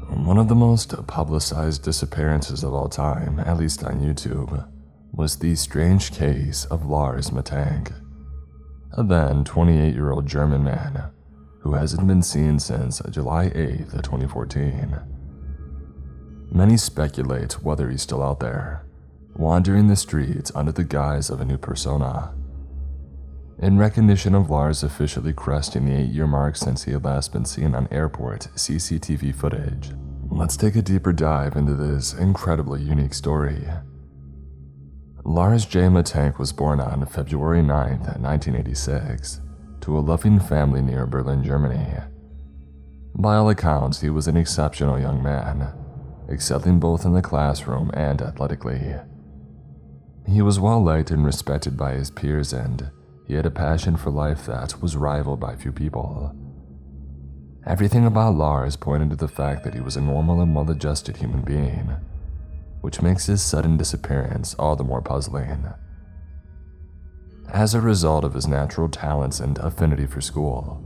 One of the most publicized disappearances of all time, at least on YouTube, was the strange case of Lars Mittank, a then 28-year-old German man who hasn't been seen since July 8th, 2014. Many speculate whether he's still out there, wandering the streets under the guise of a new persona. In recognition of Lars officially cresting the 8-year mark since he had last been seen on airport CCTV footage, let's take a deeper dive into this incredibly unique story. Lars J. Mittank was born on February 9, 1986, to a loving family near Berlin, Germany. By all accounts, he was an exceptional young man, excelling both in the classroom and athletically. He was well-liked and respected by his peers, and he had a passion for life that was rivaled by few people. Everything about Lars pointed to the fact that he was a normal and well-adjusted human being, which makes his sudden disappearance all the more puzzling. As a result of his natural talents and affinity for school,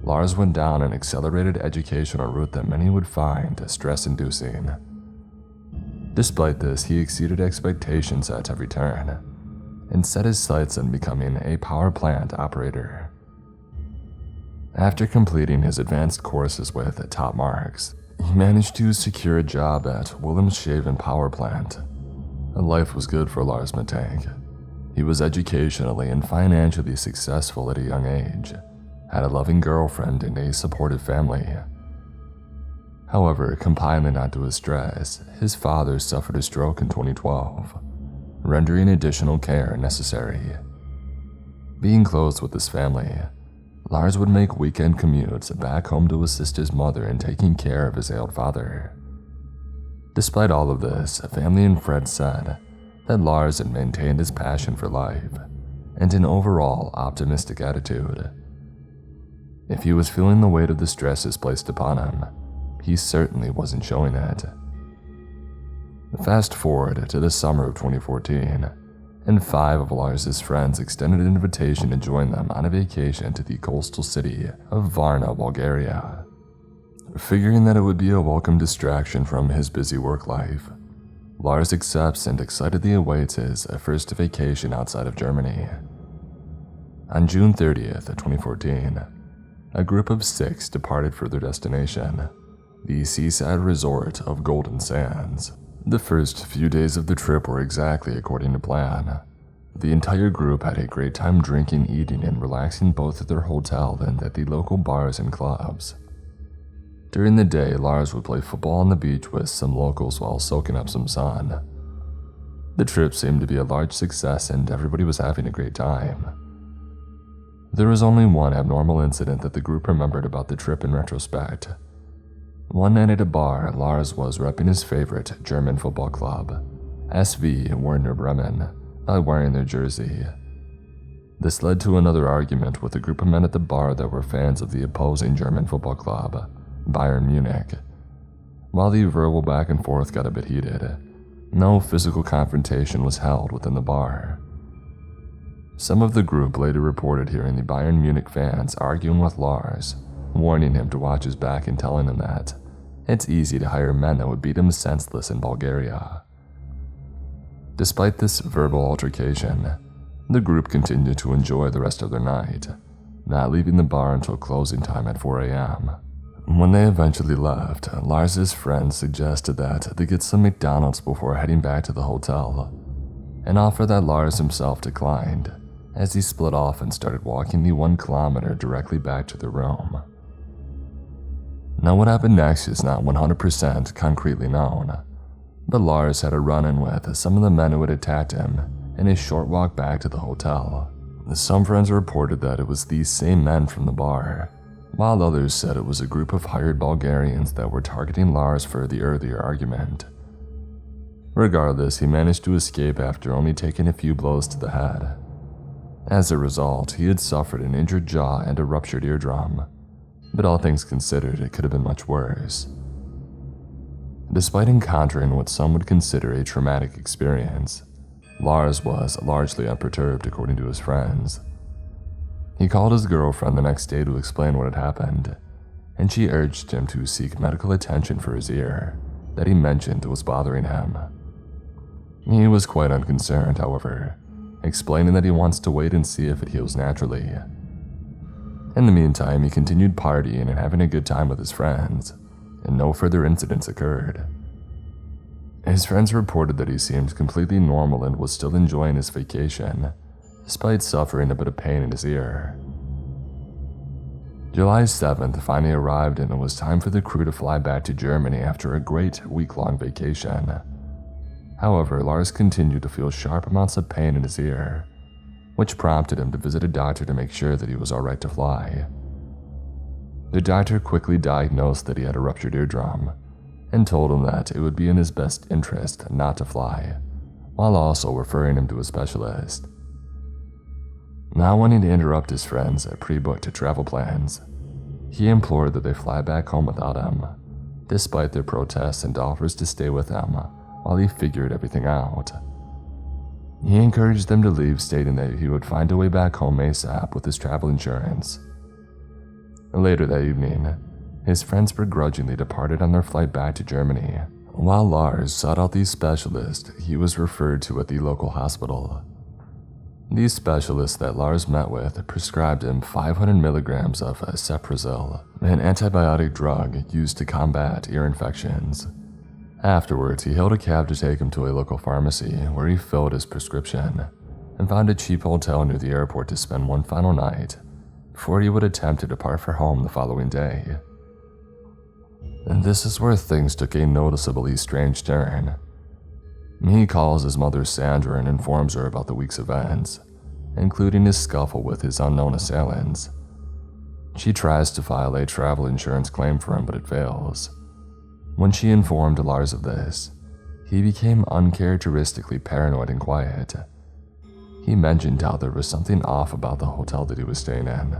Lars went down an accelerated educational route that many would find stress-inducing. Despite this, he exceeded expectations at every turn, and set his sights on becoming a power plant operator. After completing his advanced courses with top marks, he managed to secure a job at Wilhelmshaven Power Plant. Life was good for Lars Mittank. He was educationally and financially successful at a young age, had a loving girlfriend and a supportive family. However, compiling onto his stress, his father suffered a stroke in 2012, rendering additional care necessary. Being close with his family, Lars would make weekend commutes back home to assist his mother in taking care of his ailing father. Despite all of this, family and friends said that Lars had maintained his passion for life and an overall optimistic attitude. If he was feeling the weight of the stresses placed upon him, he certainly wasn't showing it. Fast forward to the summer of 2014, and 5 of Lars's friends extended an invitation to join them on a vacation to the coastal city of Varna, Bulgaria. Figuring that it would be a welcome distraction from his busy work life, Lars accepts and excitedly awaits his first vacation outside of Germany. On June 30th, 2014, a group of 6 departed for their destination, the seaside resort of Golden Sands. The first few days of the trip were exactly according to plan. The entire group had a great time drinking, eating, and relaxing both at their hotel and at the local bars and clubs. During the day, Lars would play football on the beach with some locals while soaking up some sun. The trip seemed to be a large success and everybody was having a great time. There was only one abnormal incident that the group remembered about the trip in retrospect. One night at a bar, Lars was repping his favorite German football club, SV Werder Bremen, by wearing their jersey. This led to another argument with a group of men at the bar that were fans of the opposing German football club, Bayern Munich. While the verbal back and forth got a bit heated, no physical confrontation was held within the bar. Some of the group later reported hearing the Bayern Munich fans arguing with Lars, warning him to watch his back and telling him that it's easy to hire men that would beat him senseless in Bulgaria. Despite this verbal altercation, the group continued to enjoy the rest of their night, not leaving the bar until closing time at 4 a.m. When they eventually left, Lars's friends suggested that they get some McDonald's before heading back to the hotel, an offer that Lars himself declined, as he split off and started walking the 1 kilometer directly back to their room. Now what happened next is not 100% concretely known, but Lars had a run-in with some of the men who had attacked him in a short walk back to the hotel. Some friends reported that it was these same men from the bar, while others said it was a group of hired Bulgarians that were targeting Lars for the earlier argument. Regardless, he managed to escape after only taking a few blows to the head. As a result, he had suffered an injured jaw and a ruptured eardrum, but all things considered, it could have been much worse. Despite encountering what some would consider a traumatic experience, Lars was largely unperturbed according to his friends. He called his girlfriend the next day to explain what had happened, and she urged him to seek medical attention for his ear that he mentioned was bothering him. He was quite unconcerned, however, explaining that he wants to wait and see if it heals naturally. In the meantime, he continued partying and having a good time with his friends, and no further incidents occurred. His friends reported that he seemed completely normal and was still enjoying his vacation, despite suffering a bit of pain in his ear. July 7th finally arrived, and it was time for the crew to fly back to Germany after a great week-long vacation. However, Lars continued to feel sharp amounts of pain in his ear, which prompted him to visit a doctor to make sure that he was alright to fly. The doctor quickly diagnosed that he had a ruptured eardrum, and told him that it would be in his best interest not to fly, while also referring him to a specialist. Not wanting to interrupt his friends' pre-booked travel plans, he implored that they fly back home without him, despite their protests and offers to stay with him while he figured everything out. He encouraged them to leave, stating that he would find a way back home ASAP with his travel insurance. Later that evening, his friends begrudgingly departed on their flight back to Germany, while Lars sought out the specialist he was referred to at the local hospital. The specialist that Lars met with prescribed him 500 milligrams of Ciprazil, an antibiotic drug used to combat ear infections. Afterwards, he hailed a cab to take him to a local pharmacy where he filled his prescription and found a cheap hotel near the airport to spend one final night before he would attempt to depart for home the following day. And this is where things took a noticeably strange turn. He calls his mother Sandra and informs her about the week's events, including his scuffle with his unknown assailants. She tries to file a travel insurance claim for him, but it fails. When she informed Lars of this, he became uncharacteristically paranoid and quiet. He mentioned how there was something off about the hotel that he was staying in,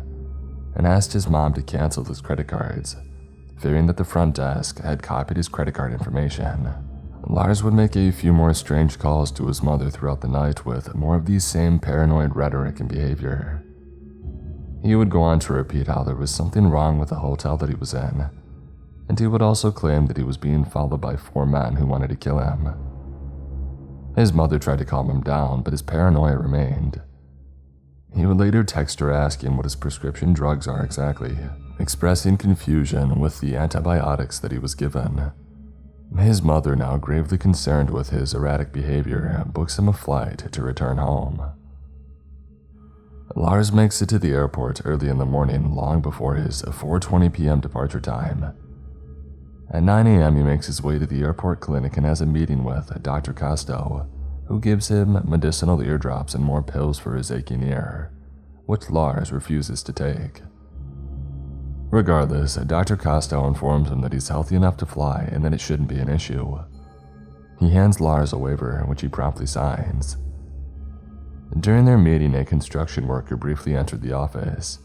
and asked his mom to cancel his credit cards, fearing that the front desk had copied his credit card information. Lars would make a few more strange calls to his mother throughout the night with more of the same paranoid rhetoric and behavior. He would go on to repeat how there was something wrong with the hotel that he was in, and he would also claim that he was being followed by 4 men who wanted to kill him. His mother tried to calm him down, but his paranoia remained. He would later text her asking what his prescription drugs are exactly, expressing confusion with the antibiotics that he was given. His mother, now gravely concerned with his erratic behavior, books him a flight to return home. Lars makes it to the airport early in the morning, long before his 4:20 p.m. departure time. At 9 a.m. he makes his way to the airport clinic and has a meeting with Dr. Costo, who gives him medicinal eardrops and more pills for his aching ear, which Lars refuses to take. Regardless, Dr. Costo informs him that he's healthy enough to fly and that it shouldn't be an issue. He hands Lars a waiver, which he promptly signs. During their meeting, a construction worker briefly entered the office,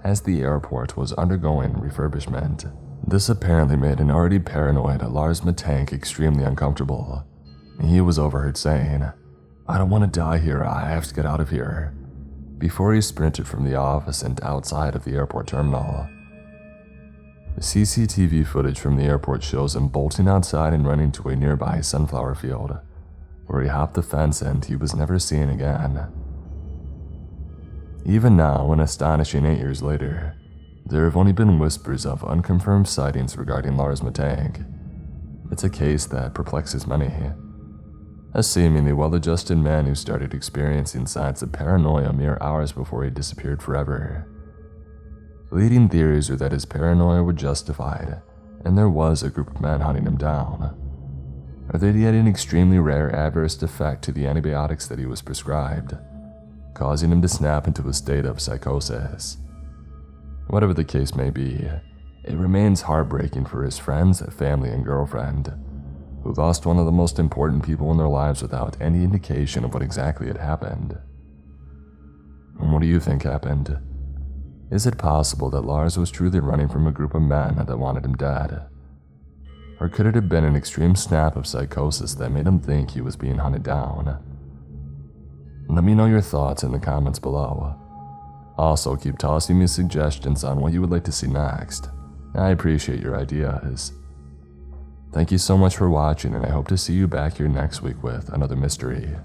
as the airport was undergoing refurbishment. This apparently made an already paranoid Lars Mittank extremely uncomfortable. He was overheard saying, "I don't want to die here, I have to get out of here," before he sprinted from the office and outside of the airport terminal. The CCTV footage from the airport shows him bolting outside and running to a nearby sunflower field, where he hopped the fence and he was never seen again. Even now, an astonishing 8 years later, there have only been whispers of unconfirmed sightings regarding Lars Mittank. It's a case that perplexes many. A seemingly well-adjusted man who started experiencing signs of paranoia mere hours before he disappeared forever. Leading theories are that his paranoia was justified, and there was a group of men hunting him down, or that he had an extremely rare adverse effect to the antibiotics that he was prescribed, causing him to snap into a state of psychosis. Whatever the case may be, it remains heartbreaking for his friends, family, and girlfriend, who lost one of the most important people in their lives without any indication of what exactly had happened. And what do you think happened? Is it possible that Lars was truly running from a group of men that wanted him dead? Or could it have been an extreme snap of psychosis that made him think he was being hunted down? Let me know your thoughts in the comments below. Also, keep tossing me suggestions on what you would like to see next, I appreciate your ideas. Thank you so much for watching, and I hope to see you back here next week with another mystery.